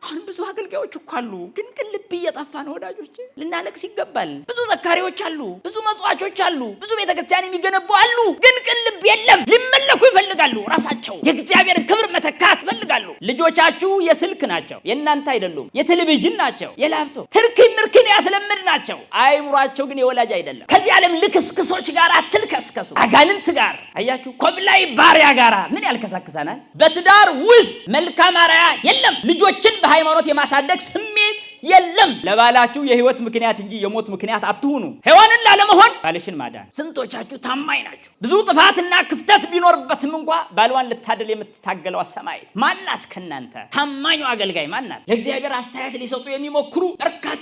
አሁን ብዙ አገልጋዮች እኮ አሉ፣ ግን ልብ እየጠፋ ነው ወዳጆች። ልናለቅስ ይገባል። ብዙ ዘካሪዎች አሉ፣ ብዙ መጽዋቾች አሉ፣ ብዙ ቤተክርስቲያን የሚገነቡ አሉ፣ ግን ልብ የለም። ሊመለኩ ይፈልጋሉ። ራሳቸው የእግዚአብሔርን ክብር መተካት ይፈልጋሉ። ልጆቻችሁ የስልክ ናቸው፣ የእናንተ አይደሉም። የቴሌቪዥን ናቸው፣ የላፕቶፕ ትርክን ያስለምድ ናቸው። አይምሯቸው ግን የወላጅ አይደለም። ከዚህ ዓለም ልክስክሶች ጋር አትልከስከሱ። አጋንንት ጋር አያችሁ፣ ኮብላይ ባሪያ ጋር ምን ያልከሳክሰናል? በትዳር ውስጥ መልካም አርአያ የለም። ልጆችን በሃይማኖት የማሳደግ ስሜት የለም። ለባላችሁ የህይወት ምክንያት እንጂ የሞት ምክንያት አትሁኑ። ሔዋንን ላለመሆን ባልሽን ማዳን። ስንቶቻችሁ ታማኝ ናችሁ? ብዙ ጥፋትና ክፍተት ቢኖርበትም እንኳን ባልዋን ልታደል የምትታገለው ሰማዕት ማናት? ከናንተ ታማኙ አገልጋይ ማናት? ለእግዚአብሔር አስተያየት ሊሰጡ የሚሞክሩ በርካታ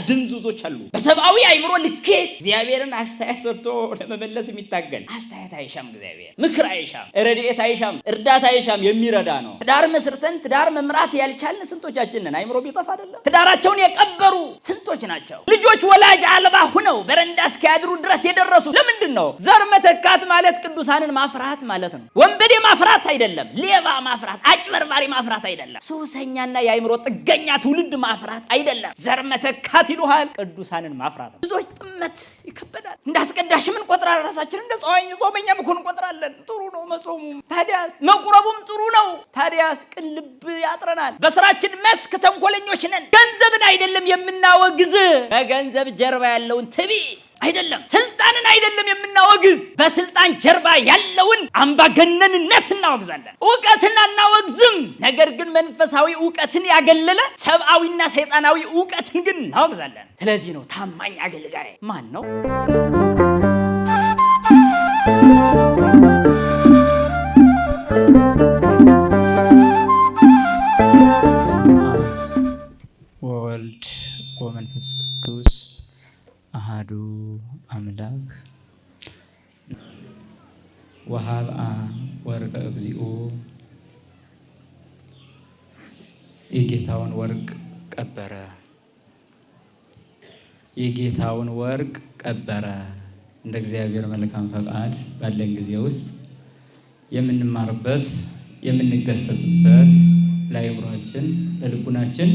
ድንዙዞች አሉ። በሰብአዊ አይምሮ ልኬት እግዚአብሔርን አስተያየት ሰጥቶ ለመመለስ የሚታገል አስተያየት አይሻም። እግዚአብሔር ምክር አይሻም፣ ረድኤት አይሻም፣ እርዳታ አይሻም። የሚረዳ ነው። ትዳር መስርተን ትዳር መምራት ያልቻልን ስንቶቻችን ነን? አይምሮ ቢጠፋ አይደለም ትዳራቸውን የቀበሩ ስንቶች ናቸው? ልጆች ወላጅ አልባ ሁነው በረንዳ እስኪያድሩ ድረስ የደረሱ ለምንድን ነው? ዘር መተካት ማለት ቅዱሳንን ማፍራት ማለት ነው። ወንበዴ ማፍራት አይደለም። ሌባ ማፍራት፣ አጭበርባሪ ማፍራት አይደለም። ሱሰኛና የአይምሮ ጥገኛ ትውልድ ማፍራት አይደለም። ዘር መተካት ይሉሃል፣ ቅዱሳንን ማፍራት ነው። ብዙዎች ጥመት ይከበዳል። እንዳስቀዳሽም እንቆጥራለን። ራሳችንን እንደ ጸዋኝ ጾመኛም እኮ እንቆጥራለን። ጥሩ ነው መጾሙ፣ ታዲያስ መቁረቡም ጥሩ ነው። ታዲያስ ቅን ልብ ያጥረናል። በስራችን መስክ ተንኮለኞች ነን። ገንዘብን አይደለም የምናወግዝ፣ በገንዘብ ጀርባ ያለውን ትዕቢት አይደለም፣ ስልጣንን አይደለም የምናወግዝ፣ በስልጣን ጀርባ ያለውን አምባገነንነት እናወግዛለን። እውቀትን አናወግዝም። ነገር ግን መንፈሳዊ እውቀትን ያገለለ ሰብአዊና ሰይጣናዊ እውቀትን ግን እናወግዛለን። ስለዚህ ነው ታማኝ አገልጋይ ማን ነው? ወወልድ ወመንፈስ ቅዱስ አሃዱ አምላክ ወሀብአ ወርቀ እግዚኦ። የጌታውን ወርቅ ቀበረ፣ የጌታውን ወርቅ ቀበረ። እንደ እግዚአብሔር መልካም ፈቃድ ባለን ጊዜ ውስጥ የምንማርበት የምንገሰጽበት ለአእምሯችን ለልቡናችን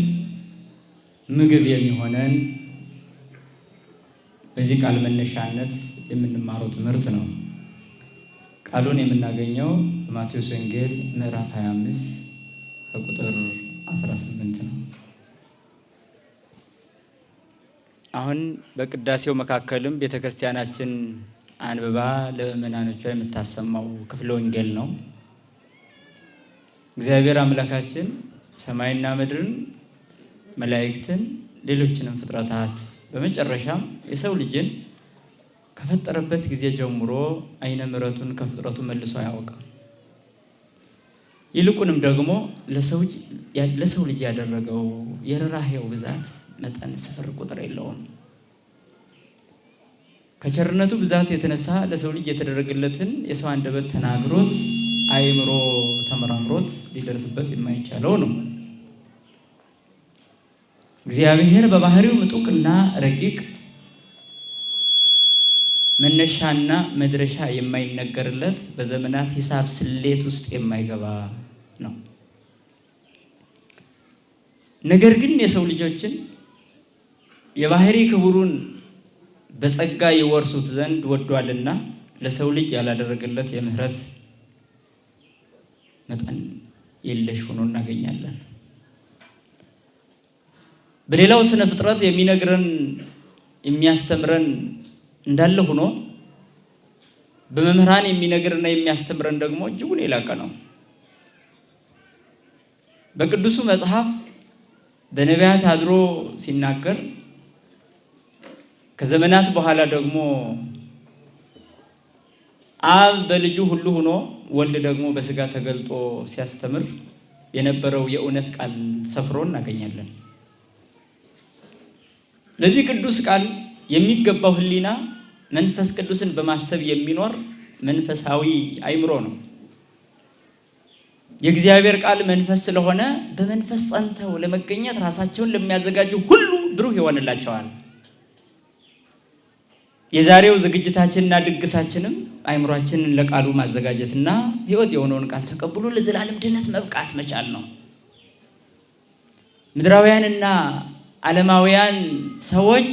ምግብ የሚሆነን በዚህ ቃል መነሻነት የምንማረው ትምህርት ነው። ቃሉን የምናገኘው በማቴዎስ ወንጌል ምዕራፍ 25 ከቁጥር 18 ነው። አሁን በቅዳሴው መካከልም ቤተክርስቲያናችን አንብባ ለምእመናኖቿ የምታሰማው ክፍለ ወንጌል ነው። እግዚአብሔር አምላካችን ሰማይና ምድርን፣ መላእክትን፣ ሌሎችንም ፍጥረታት በመጨረሻም የሰው ልጅን ከፈጠረበት ጊዜ ጀምሮ አይነ ምሕረቱን ከፍጥረቱ መልሶ አያውቅም። ይልቁንም ደግሞ ለሰው ልጅ ያደረገው የርኅራኄው ብዛት መጠን ስፍር ቁጥር የለውም። ከቸርነቱ ብዛት የተነሳ ለሰው ልጅ የተደረገለትን የሰው አንደበት ተናግሮት አይምሮ ተመራምሮት ሊደርስበት የማይቻለው ነው። እግዚአብሔር በባህሪው ምጡቅና ረቂቅ መነሻና መድረሻ የማይነገርለት በዘመናት ሂሳብ ስሌት ውስጥ የማይገባ ነው። ነገር ግን የሰው ልጆችን የባህሪ ክብሩን በጸጋ ይወርሱት ዘንድ ወዷልና ለሰው ልጅ ያላደረገለት የምህረት መጠን የለሽ ሆኖ እናገኛለን። በሌላው ስነ ፍጥረት የሚነግረን የሚያስተምረን እንዳለ ሆኖ በመምህራን የሚነግርና የሚያስተምረን ደግሞ እጅጉን የላቀ ነው። በቅዱሱ መጽሐፍ በነቢያት አድሮ ሲናገር ከዘመናት በኋላ ደግሞ አብ በልጁ ሁሉ ሆኖ ወልድ ደግሞ በስጋ ተገልጦ ሲያስተምር የነበረው የእውነት ቃል ሰፍሮ እናገኛለን። ለዚህ ቅዱስ ቃል የሚገባው ሕሊና መንፈስ ቅዱስን በማሰብ የሚኖር መንፈሳዊ አይምሮ ነው። የእግዚአብሔር ቃል መንፈስ ስለሆነ በመንፈስ ጸንተው ለመገኘት ራሳቸውን ለሚያዘጋጁ ሁሉ ብሩህ ይሆንላቸዋል። የዛሬው ዝግጅታችንና ድግሳችንም አይምሯችንን ለቃሉ ማዘጋጀትና ሕይወት የሆነውን ቃል ተቀብሎ ለዘላለም ድነት መብቃት መቻል ነው። ምድራውያንና ዓለማውያን ሰዎች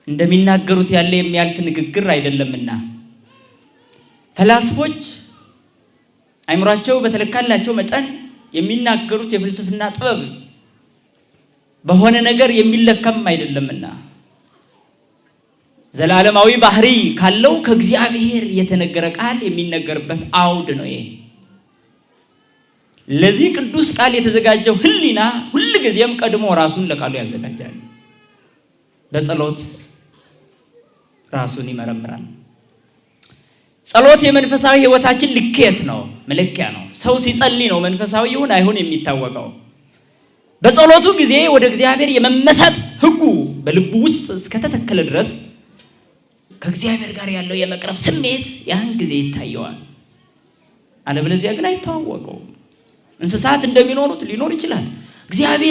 እንደሚናገሩት ያለ የሚያልፍ ንግግር አይደለምና ፈላስፎች አይምሯቸው በተለካላቸው መጠን የሚናገሩት የፍልስፍና ጥበብ በሆነ ነገር የሚለከም አይደለምና ዘላለማዊ ባህሪ ካለው ከእግዚአብሔር የተነገረ ቃል የሚነገርበት አውድ ነው ይሄ። ለዚህ ቅዱስ ቃል የተዘጋጀው ሕሊና ሁልጊዜም ቀድሞ ራሱን ለቃሉ ያዘጋጃል። በጸሎት ራሱን ይመረምራል። ጸሎት የመንፈሳዊ ሕይወታችን ልኬት ነው፣ መለኪያ ነው። ሰው ሲጸልይ ነው መንፈሳዊ ይሁን አይሁን የሚታወቀው። በጸሎቱ ጊዜ ወደ እግዚአብሔር የመመሰጥ ሕጉ በልቡ ውስጥ እስከተተከለ ድረስ ከእግዚአብሔር ጋር ያለው የመቅረብ ስሜት ያን ጊዜ ይታየዋል። አለበለዚያ ግን አይታወቀውም። እንስሳት እንደሚኖሩት ሊኖር ይችላል። እግዚአብሔር